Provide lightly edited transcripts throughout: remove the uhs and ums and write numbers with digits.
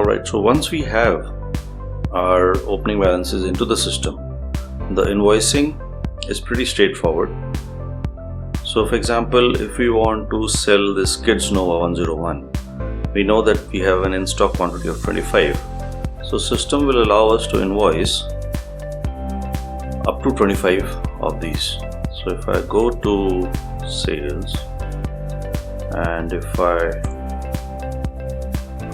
Alright, so once we have our opening balances into the system, the invoicing is pretty straightforward. So for example, if we want to sell this Kids Nova 101, we know that we have an in-stock quantity of 25. So system will allow us to invoice up to 25 of these. So if I go to sales and if I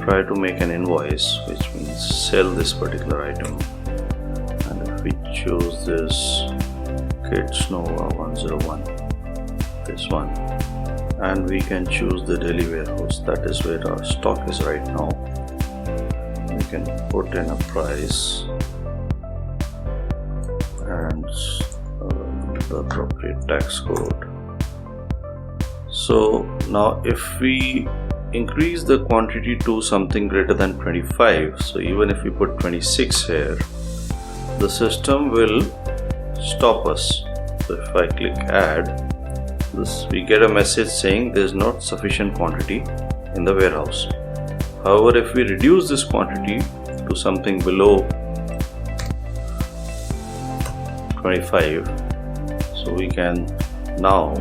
try to make an invoice, which means sell this particular item, and if we choose this Kids Nova 101, this one, and we can choose the daily warehouse, that is where our stock is right now. We can put in a price and the appropriate tax code. So now if we increase the quantity to something greater than 25, so even if we put 26 here, the system will stop us. So if I click add, we get a message saying there is not sufficient quantity in the warehouse. However, if we reduce this quantity to something below 25, so we can now,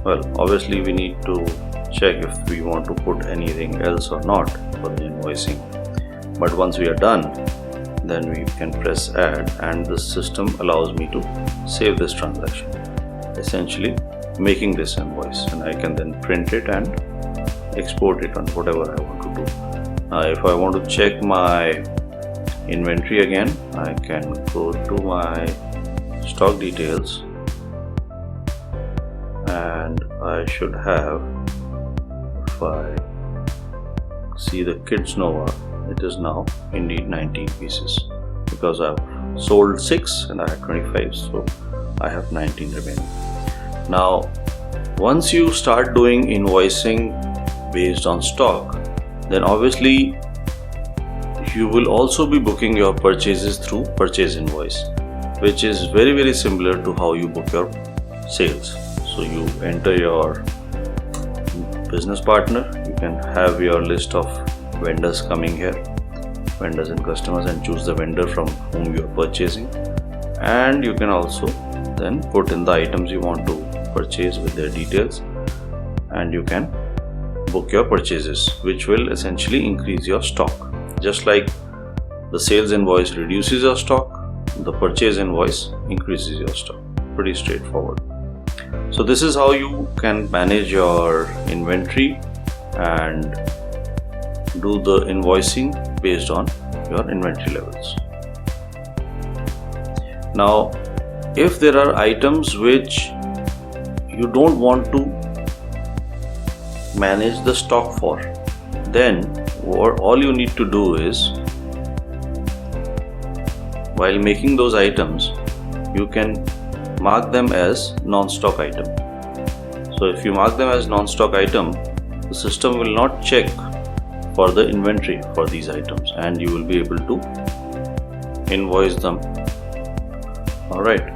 well, obviously we need to check if we want to put anything else or not for the invoicing, but once we are done, then we can press add and the system allows me to save this transaction, essentially making this invoice, and I can then print it and export it on whatever I want to do. If I want to check my inventory again, I can go to my stock details and I should have, if I see the Kids Nova, it is now indeed 19 pieces because I've sold 6 and I had 25, so I have 19 remaining. Now once you start doing invoicing based on stock, then obviously you will also be booking your purchases through purchase invoice, which is very similar to how you book your sales. So you enter your business partner, you can have your list of vendors coming here, vendors and customers, and choose the vendor from whom you are purchasing, and you can also then put in the items you want to purchase with their details, and you can book your purchases, which will essentially increase your stock. Just like the sales invoice reduces your stock, the purchase invoice increases your stock. Pretty straightforward. So this is how you can manage your inventory and do the invoicing based on your inventory levels. Now if there are items which you don't want to manage the stock for, then all you need to do is, while making those items, you can mark them as non-stock item. So if you mark them as non-stock item, the system will not check for the inventory for these items and you will be able to invoice them. Alright,